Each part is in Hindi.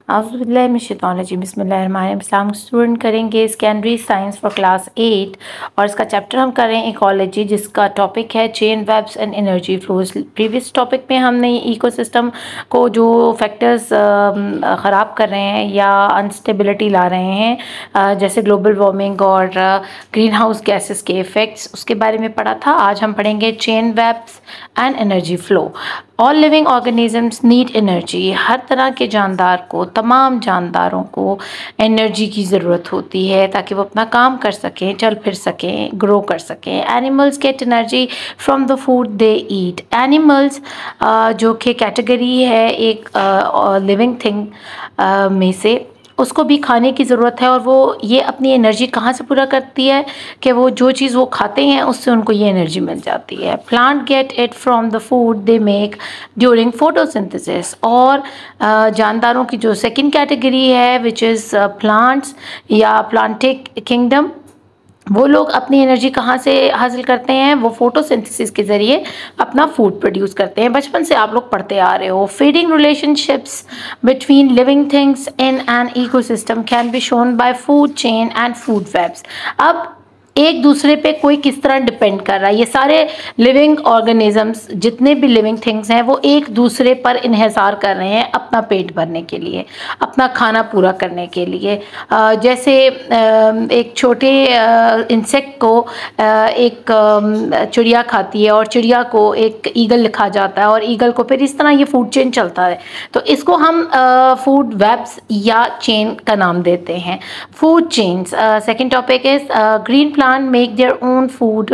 बिस्मिल्लाहिर्रहमानिर्रहीम। स्टूडेंट करेंगे सेकेंडरी साइंस फॉर क्लास 8 और इसका चैप्टर हम कर रहे हैं इकोलॉजी, जिसका टॉपिक है chain webs and energy flows. Previous topic में हमने इकोसिस्टम को जो फैक्टर्स ख़राब कर रहे हैं या अनस्टेबिलिटी ला रहे हैं, जैसे ग्लोबल वार्मिंग और ग्रीन हाउस गैसेस के इफ़ेक्ट्स, उसके बारे में पढ़ा था। आज हम पढ़ेंगे chain webs and energy flow. All living organisms need energy. हर तरह के जानदार को, तमाम जानदारों को एनर्जी की ज़रूरत होती है ताकि वो अपना काम कर सकें, चल फिर सकें, ग्रो कर सकें। Animals get energy from the food they eat. Animals जो कि कैटेगरी है एक लिविंग थिंग में से, उसको भी खाने की ज़रूरत है और वो ये अपनी एनर्जी कहाँ से पूरा करती है कि वो जो चीज़ वो खाते हैं उससे उनको ये एनर्जी मिल जाती है। Plant get it from the food they make during photosynthesis. और जानदारों की जो सेकंड कैटेगरी है विच इज़ प्लांट्स या प्लांटिक किंगडम, वो लोग अपनी एनर्जी कहाँ से हासिल करते हैं? वो फोटोसिंथेसिस के ज़रिए अपना फूड प्रोड्यूस करते हैं। बचपन से आप लोग पढ़ते आ रहे हो। Feeding relationships between living things in an ecosystem can be shown by food chain and food webs. अब एक दूसरे पे कोई किस तरह डिपेंड कर रहा है, ये सारे लिविंग ऑर्गेनिजम्स, जितने भी लिविंग थिंग्स हैं, वो एक दूसरे पर इन्हिसार कर रहे हैं अपना पेट भरने के लिए, अपना खाना पूरा करने के लिए। जैसे एक छोटे इंसेक्ट को एक चिड़िया खाती है और चिड़िया को एक ईगल लिखा जाता है और ईगल को फिर इस तरह ये फूड चेन चलता है। तो इसको हम फूड वेब्स या चेन का नाम देते हैं, food chains. Second topic is green plant make their own food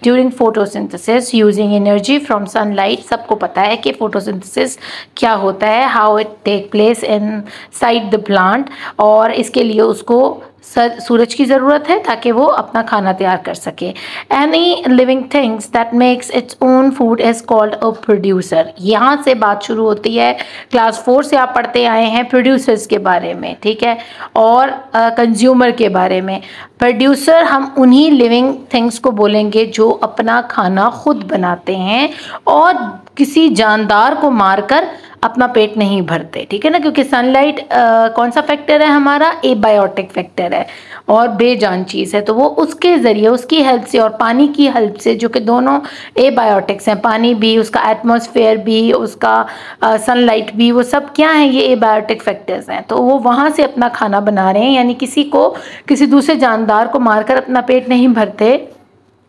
during photosynthesis using energy from sunlight। सबको पता है कि photosynthesis क्या होता है, how it take place inside the plant, और इसके लिए उसको सूरज की ज़रूरत है ताकि वो अपना खाना तैयार कर सके। Any living things that makes its own food is called a producer. यहाँ से बात शुरू होती है। क्लास 4 से आप पढ़ते आए हैं प्रोड्यूसर्स के बारे में, ठीक है, और कंज्यूमर के बारे में। प्रोड्यूसर हम उन्हीं लिविंग थिंग्स को बोलेंगे जो अपना खाना खुद बनाते हैं और किसी जानदार को मारकर अपना पेट नहीं भरते, ठीक है ना, क्योंकि सनलाइट कौन सा फैक्टर है हमारा? एबायोटिक फैक्टर है और बेजान चीज़ है। तो वो उसके ज़रिए, उसकी हेल्प से और पानी की हेल्प से, जो कि दोनों एबायोटिक्स हैं, पानी भी, उसका एटमॉस्फेयर भी, उसका सनलाइट भी, वो सब क्या है? ये एबायोटिक फैक्टर्स हैं। तो वो वहाँ से अपना खाना बना रहे हैं, यानी किसी दूसरे जानदार को मारकर अपना पेट नहीं भरते,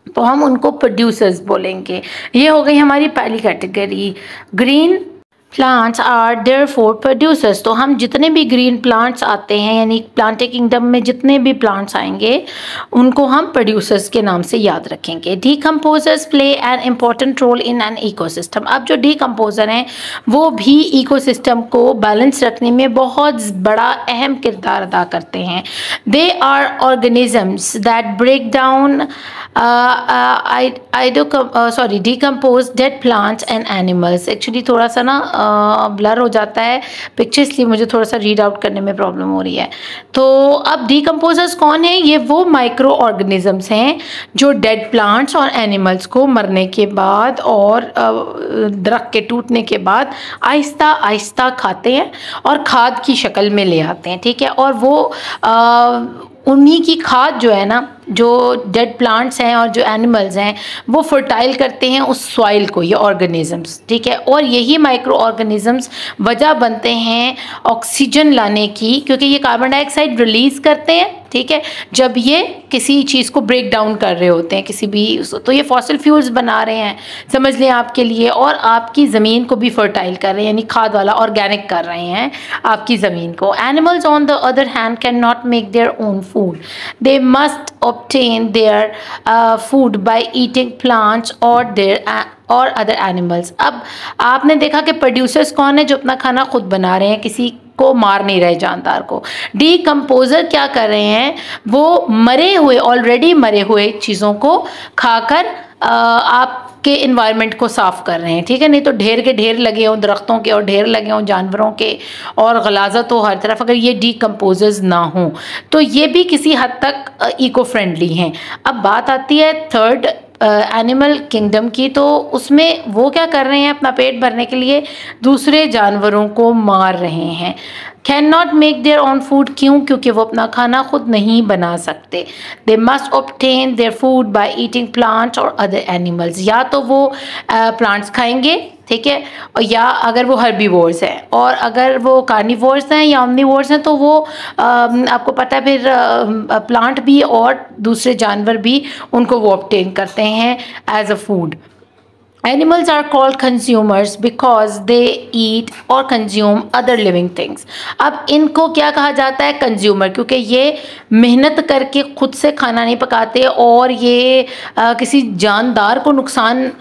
तो हम उनको प्रोड्यूसर्स बोलेंगे। ये हो गई हमारी पहली category. Green plants are therefore producers. तो हम जितने भी ग्रीन प्लांट्स आते हैं, यानी प्लांटिक किंगडम में जितने भी प्लांट्स आएंगे, उनको हम प्रोड्यूसर्स के नाम से याद रखेंगे। Decomposers play an important role in an ecosystem. अब जो डीकम्पोजर हैं वो भी इकोसिस्टम को बैलेंस रखने में बहुत बड़ा अहम किरदार अदा करते हैं। They are organisms that break down decompose dead plants and animals. Actually थोड़ा सा ना ब्लर हो जाता है पिक्चर, इसलिए मुझे थोड़ा सा रीड आउट करने में प्रॉब्लम हो रही है। तो अब डीकम्पोजर्स कौन है? ये वो माइक्रो ऑर्गेनिजम्स हैं जो डेड प्लांट्स और एनिमल्स को मरने के बाद और दरख्त के टूटने के बाद आहिस्ता आहिस्ता खाते हैं और खाद की शक्ल में ले आते हैं, ठीक है। और वो उन्हीं की खाद जो है ना, जो डेड प्लांट्स हैं और जो एनिमल्स हैं, वो फर्टाइल करते हैं उस सॉइल को, ये ऑर्गेनिजम्स, ठीक है। और यही माइक्रो ऑर्गेनिजम्स वजह बनते हैं ऑक्सीजन लाने की, क्योंकि ये कार्बन डाइऑक्साइड रिलीज़ करते हैं, ठीक है, जब ये किसी चीज़ को ब्रेक डाउन कर रहे होते हैं, किसी भी, तो ये फॉसिल फ्यूल्स बना रहे हैं, समझ लें आपके लिए, और आपकी ज़मीन को भी फर्टाइल कर रहे हैं, यानी खाद वाला ऑर्गेनिक कर रहे हैं आपकी ज़मीन को। Animals on the other hand can not make their own food, they must obtain their food by eating plants or other animals। अब आपने देखा कि प्रोड्यूसर्स कौन है? जो अपना खाना खुद बना रहे हैं, किसी को मार नहीं रहे जानदार को। डीकम्पोजर क्या कर रहे हैं? वो मरे हुए, ऑलरेडी मरे हुए चीज़ों को खाकर आपके इन्वायरमेंट को साफ़ कर रहे हैं, ठीक है। नहीं तो ढेर के ढेर लगे हों दरख्तों के और ढेर लगे हों जानवरों के और गलाज़त हो हर तरफ, अगर ये डीकम्पोजर्स ना हों तो ये भी किसी हद तक इको फ्रेंडली हैं। अब बात आती है थर्ड एनिमल किंगडम की, तो उसमें वो क्या कर रहे हैं, अपना पेट भरने के लिए दूसरे जानवरों को मार रहे हैं। Can not make their own food, क्यों? क्योंकि वो अपना खाना खुद नहीं बना सकते। They must obtain their food by eating plants और अदर एनिमल्स, या तो वो प्लांट्स खाएंगे, ठीक है, और या अगर वो हर्बीवोर्स हैं, और अगर वो कार्निवोर्स हैं या ओमनीवोर्स हैं तो वो आपको पता है फिर प्लांट भी और दूसरे जानवर भी उनको वो ऑब्टेन करते हैं as a food. Animals are called consumers because they eat or consume other living things. अब इनको क्या कहा जाता है? कंज्यूमर, क्योंकि ये मेहनत करके खुद से खाना नहीं पकाते और ये किसी जानदार को नुकसान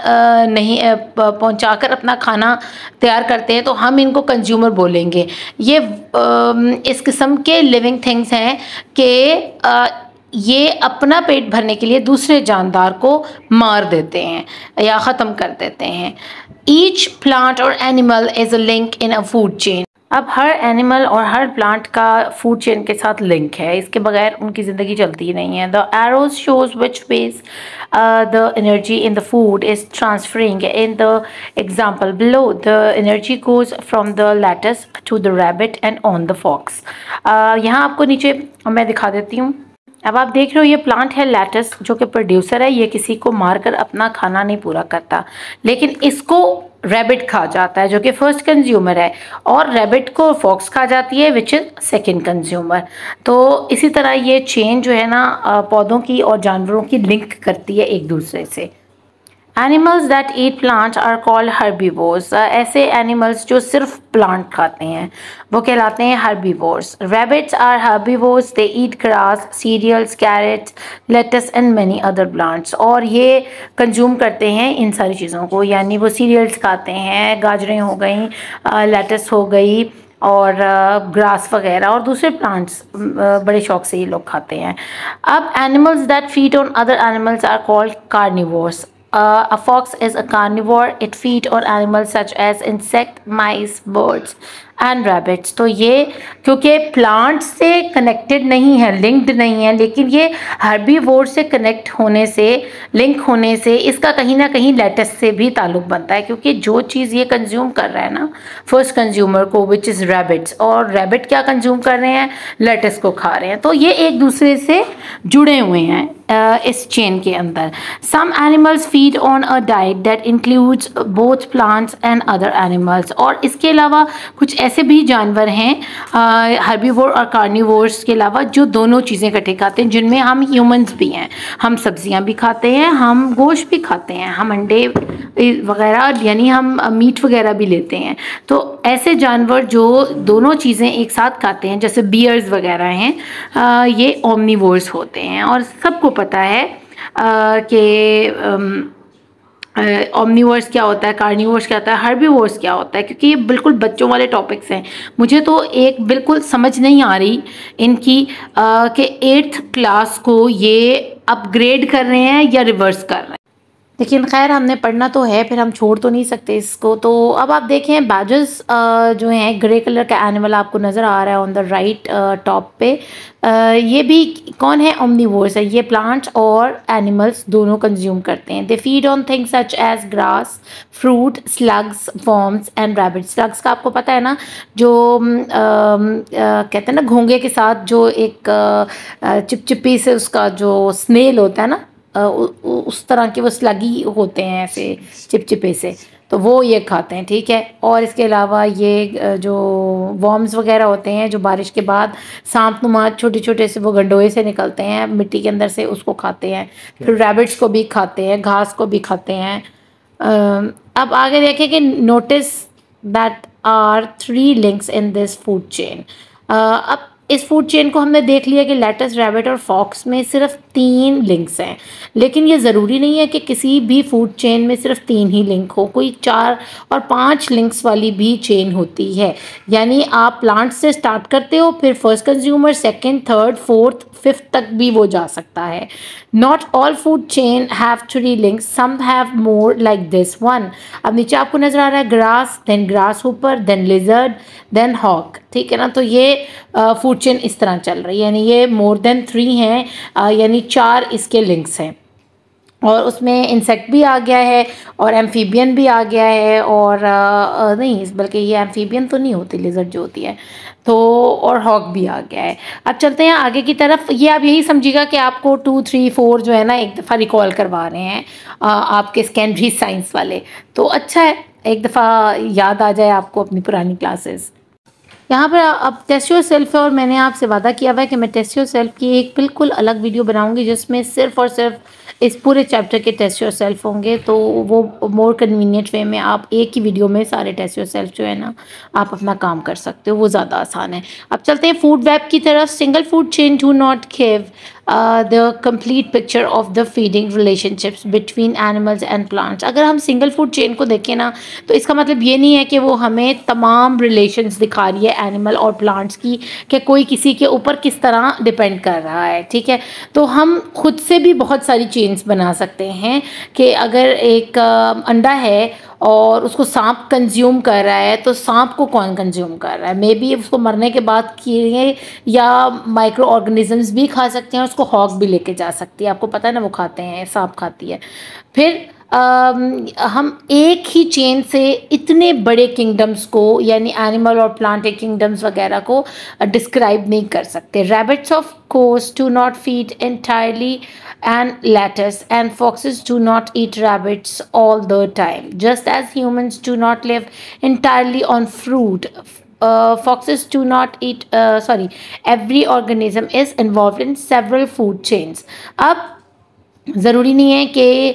नहीं पहुंचाकर अपना खाना तैयार करते हैं, तो हम इनको कंज्यूमर बोलेंगे। ये इस किस्म के लिविंग थिंग्स हैं कि ये अपना पेट भरने के लिए दूसरे जानदार को मार देते हैं या ख़त्म कर देते हैं। ईच प्लांट और animal is a link in a food chain. अब हर एनिमल और हर प्लांट का फूड चेन के साथ लिंक है, इसके बगैर उनकी ज़िंदगी चलती ही नहीं है। The arrows shows which ways the energy in the food is transferring in the example below. The energy goes from the lettuce to the rabbit and on the fox. यहाँ आपको नीचे मैं दिखा देती हूँ। अब आप देख रहे हो ये प्लांट है लेटस, जो कि प्रोड्यूसर है, ये किसी को मारकर अपना खाना नहीं पूरा करता, लेकिन इसको रैबिट खा जाता है जो कि फर्स्ट कंज्यूमर है, और रैबिट को फॉक्स खा जाती है विच इज़ सेकंड कंज्यूमर। तो इसी तरह ये चेन जो है ना पौधों की और जानवरों की लिंक करती है एक दूसरे से। Animals that eat plant are called herbivores. ऐसे एनिमल्स जो सिर्फ प्लांट खाते हैं वो कहलाते हैं herbivores. Rabbits are herbivores, they eat grass, cereals, carrots, lettuce and many other plants. और ये कंज्यूम करते हैं इन सारी चीज़ों को, यानी वो सीरियल्स खाते हैं, गाजरें हो गई, लेटस हो गई और ग्रास वगैरह, और दूसरे प्लांट्स बड़े शौक से ये लोग खाते हैं। अब animals that feed on other animals are called carnivores. A fox is a carnivore. It feeds on animals such as insect, mice, birds and rabbits. तो ये क्योंकि प्लांट से कनेक्टेड नहीं है, लिंक्ड नहीं है, लेकिन ये हर्बीवोर से कनेक्ट होने से, लिंक होने से इसका कहीं ना कहीं लेटस से भी ताल्लुक बनता है, क्योंकि जो चीज़ ये कंज्यूम कर रहा है ना फर्स्ट कंज्यूमर को, विच इज़ रैबिट्स, और रैबिट क्या कंज्यूम कर रहे हैं? लेटस को खा रहे हैं। तो ये एक दूसरे से जुड़े हुए हैं इस चेन के अंदर। Some animals feed on a diet that includes both plants and other animals. और इसके अलावा कुछ ऐसे भी जानवर हैं हर्बीवोर और कार्निवोर्स के अलावा जो दोनों चीज़ें इकट्ठे खाते हैं, जिनमें हम ह्यूमंस भी हैं। हम सब्जियां भी खाते हैं, हम गोश्त भी खाते हैं, हम अंडे वगैरह यानी हम मीट वगैरह भी लेते हैं। तो ऐसे जानवर जो दोनों चीज़ें एक साथ खाते हैं, जैसे बियर्स वगैरह हैं, ये ओमनीवोर्स होते हैं। और सबको पता है कि ओमनीवर्स क्या होता है, कार्निवर्स क्या होता है, हर्बीवोर्स क्या होता है, क्योंकि ये बिल्कुल बच्चों वाले टॉपिक्स हैं। मुझे तो एक बिल्कुल समझ नहीं आ रही इनकी कि 8th क्लास को ये अपग्रेड कर रहे हैं या रिवर्स कर रहे हैं, लेकिन खैर हमने पढ़ना तो है, फिर हम छोड़ तो नहीं सकते इसको। तो अब आप देखें बैजस जो हैं, ग्रे कलर का एनिमल आपको नज़र आ रहा है ऑन द राइट टॉप पे, ये भी कौन है? ओमनीवोर्स है। ये प्लांट्स और एनिमल्स दोनों कंज्यूम करते हैं। They feed on things such as grass, fruit, slugs, worms and rabbits. Slugs का आपको पता है ना, जो कहते हैं ना घोंगे के साथ जो एक चिपचिपी से उसका जो स्नेल होता है ना, उस तरह के वो स्लगी होते हैं ऐसे चिपचिपे से, तो वो ये खाते हैं, ठीक है। और इसके अलावा ये जो वर्म्स वगैरह होते हैं जो बारिश के बाद सांप नुमा छोटे छोटे से वो गंडोए से निकलते हैं मिट्टी के अंदर से, उसको खाते हैं। फिर रैबिट्स को भी खाते हैं, घास को भी खाते हैं। अब आगे देखें कि notice that are 3 links in this food chain. अब इस फूड चेन को हमने देख लिया कि लेटस, रैबिट और फॉक्स में सिर्फ 3 लिंक्स हैं, लेकिन ये ज़रूरी नहीं है कि किसी भी फूड चेन में सिर्फ 3 ही लिंक हो, कोई 4 और 5 लिंक्स वाली भी चेन होती है। यानी आप प्लांट से स्टार्ट करते हो, फिर first consumer, second, third, fourth, 5th तक भी वो जा सकता है। Not all food chain have 3 links, some have more like this one. अब नीचे आपको नजर आ रहा है ग्रास, देन ग्रास ऊपर, देन लिजर्ड, देन हॉक, ठीक है ना। तो ये फूड चेन इस तरह चल रही है, यानी ये मोर देन 3 हैं, यानी 4 इसके लिंक्स हैं। और उसमें इंसेक्ट भी आ गया है और एम्फीबियन भी आ गया है और नहीं, बल्कि ये एम्फीबियन तो नहीं होती, लिजर्ड जो होती है, तो और हॉक भी आ गया है। अब चलते हैं आगे की तरफ। ये आप यही समझिएगा कि आपको 2, 3, 4 जो है ना एक दफ़ा रिकॉल करवा रहे हैं आपके सेकेंडरी साइंस वाले, तो अच्छा है एक दफ़ा याद आ जाए आपको अपनी पुरानी क्लासेस। यहाँ पर अब टेस्ट योर सेल्फ है और मैंने आपसे वादा किया हुआ है कि मैं टेस्ट योर सेल्फ की एक बिल्कुल अलग वीडियो बनाऊंगी जिसमें सिर्फ़ और सिर्फ इस पूरे चैप्टर के टेस्ट योर सेल्फ होंगे, तो वो मोर कन्वीनियंट वे में आप एक ही वीडियो में सारे टेस्ट योर सेल्फ जो है ना आप अपना काम कर सकते हो, वो ज़्यादा आसान है। अब चलते हैं फूड वेब की तरफ। Single food chain do not give the complete picture of the feeding relationships between animals and plants. अगर हम सिंगल फूड चेन को देखें ना तो इसका मतलब ये नहीं है कि वो हमें तमाम रिलेशंस दिखा रही है एनिमल और प्लांट्स की, कि कोई किसी के ऊपर किस तरह डिपेंड कर रहा है, ठीक है। तो हम खुद से भी बहुत सारी चेन्स बना सकते हैं कि अगर एक अंडा है और उसको सांप कंज्यूम कर रहा है तो सांप को कौन कंज्यूम कर रहा है, मे बी उसको मरने के बाद कीड़े या माइक्रो ऑर्गेनिजम्स भी खा सकते हैं, उसको हॉक भी लेके जा सकती है, आपको पता है ना वो खाते हैं, सांप खाती है। फिर हम एक ही चेन से इतने बड़े किंगडम्स को यानी एनिमल और प्लांट किंगडम्स वगैरह को डिस्क्राइब नहीं कर सकते। Rabbits of course do not feed entirely and lettuce, and foxes do not eat rabbits all the time, just as humans do not live entirely on fruit. Foxes do not eat every organism is involved in several food chains. अब ज़रूरी नहीं है कि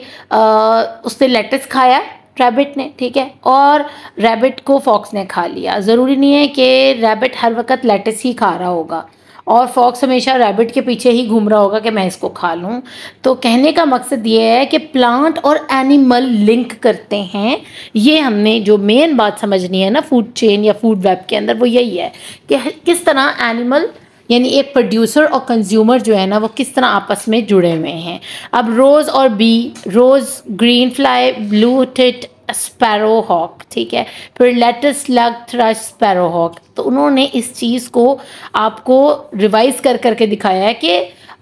उसने लेटस खाया रैबिट ने, ठीक है, और रैबिट को फॉक्स ने खा लिया। ज़रूरी नहीं है कि रैबिट हर वक्त लेटस ही खा रहा होगा और फॉक्स हमेशा रैबिट के पीछे ही घूम रहा होगा कि मैं इसको खा लूँ। तो कहने का मकसद ये है कि प्लांट और एनिमल लिंक करते हैं। ये हमने जो मेन बात समझनी है ना फूड चेन या फूड वेब के अंदर, वो यही है कि किस तरह एनिमल यानी एक प्रोड्यूसर और कंज्यूमर जो है ना वो किस तरह आपस में जुड़े हुए हैं। अब रोज़ और bee, rose greenfly, blue tit sparrowhawk, ठीक है, फिर lettuce slug thrush sparrowhawk. तो उन्होंने इस चीज़ को आपको रिवाइज कर करके दिखाया है कि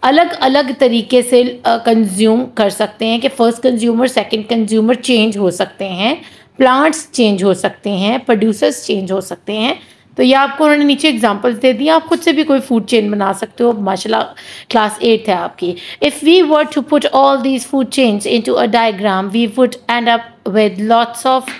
अलग अलग तरीके से कंज्यूम कर सकते हैं, कि first consumer second consumer change हो सकते हैं, प्लांट्स चेंज हो सकते हैं, प्रोड्यूसर्स चेंज हो सकते हैं। तो ये आपको उन्होंने नीचे एग्जांपल्स दे दिए, आप खुद से भी कोई फूड चेन बना सकते हो। माशाल्लाह क्लास 8 है आपकी। If we were to put all these food chains into a diagram we would end up with lots of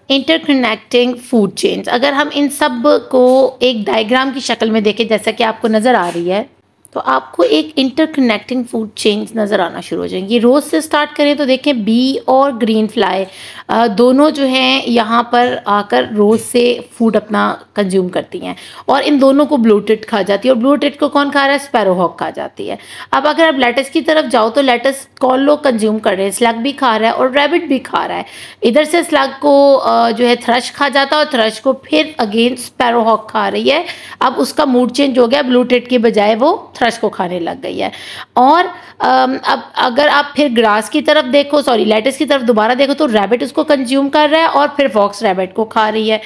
interconnecting food chains. अगर हम इन सब को एक डायग्राम की शक्ल में देखें जैसा कि आपको नज़र आ रही है, तो आपको एक इंटरकनेक्टिंग फूड चेन्स नज़र आना शुरू हो जाएंगी। रोज़ से स्टार्ट करें तो देखें बी और ग्रीन फ्लाई दोनों जो हैं यहाँ पर आकर रोज़ से फूड अपना कंज्यूम करती हैं और इन दोनों को ब्लू टिट खा जाती है, और ब्लू टिट को कौन खा रहा है, स्पैरो हॉक खा जाती है। अब अगर आप लेटस की तरफ जाओ तो लेटस कौन लोग कंज्यूम कर रहे हैं, स्लग भी खा रहा है और रैबिट भी खा रहा है। इधर से स्लग को जो है थ्रश खा जाता है और थ्रश को फिर अगेन स्पैरो हॉक खा रही है। अब उसका मूड चेंज हो गया, ब्लू टिट की बजाय वो थ्रश को खाने लग गई है। और अब अगर आप फिर ग्रास की तरफ देखो, लेटस की तरफ दोबारा देखो तो रैबिट उसको कंज्यूम कर रहा है और फिर फॉक्स रैबिट को खा रही है।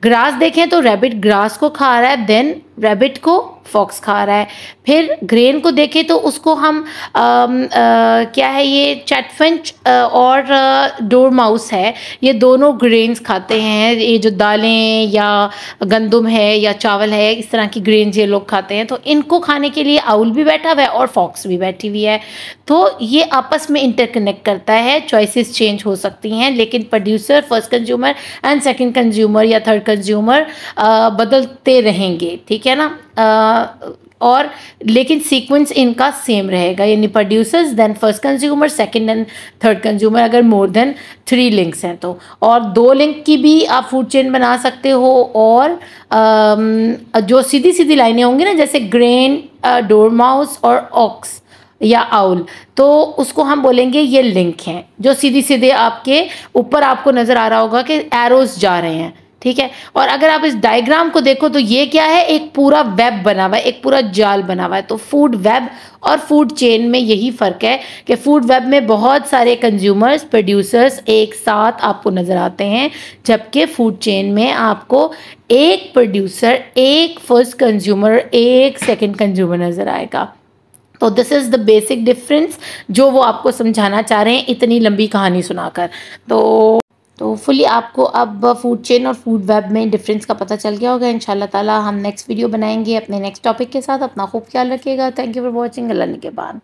ग्रास देखें तो रैबिट ग्रास को खा रहा है, देन रैबिट को फॉक्स खा रहा है। फिर ग्रेन को देखें तो उसको हम क्या है, ये चैटफिंच और डोरमाउस है, ये दोनों ग्रेन्स खाते हैं। ये जो दालें या गंदम है या चावल है, इस तरह की ग्रेन्स ये लोग खाते हैं। तो इनको खाने के लिए आउल भी बैठा हुआ है और फॉक्स भी बैठी हुई है। तो ये आपस में इंटरकनेक्ट करता है, चॉइसेस चेंज हो सकती हैं, लेकिन producer, first consumer and second consumer या थर्ड कंज्यूमर बदलते रहेंगे, ठीक है ना। और लेकिन सीक्वेंस इनका सेम रहेगा, यानी producers then first consumer second and third consumer अगर मोर देन 3 लिंक्स हैं तो। और 2 लिंक की भी आप फूड चेन बना सकते हो, और जो सीधी सीधी लाइनें होंगी ना जैसे ग्रेन, डोरमाउस और ऑक्स या आउल, तो उसको हम बोलेंगे ये लिंक हैं, जो सीधी सीधे आपके ऊपर आपको नज़र आ रहा होगा कि एरोस जा रहे हैं, ठीक है। और अगर आप इस डायग्राम को देखो तो ये क्या है, एक पूरा वेब बना हुआ है, एक पूरा जाल बना हुआ है। तो फूड वेब और फूड चेन में यही फ़र्क है कि फूड वेब में बहुत सारे कंज्यूमर्स, प्रोड्यूसर्स एक साथ आपको नज़र आते हैं, जबकि फूड चेन में आपको एक प्रोड्यूसर, एक फर्स्ट कंज्यूमर, एक सेकंड कंज्यूमर नज़र आएगा। तो this is the basic difference जो वो आपको समझाना चाह रहे हैं इतनी लंबी कहानी सुनाकर। तो फुली आपको अब फूड चेन और फूड वेब में डिफरेंस का पता चल गया होगा। इंशाल्लाह ताला हम नेक्स्ट वीडियो बनाएंगे अपने नेक्स्ट टॉपिक के साथ। अपना खूब ख्याल रखिएगा। Thank you for watching. अल्लाह निगहबान।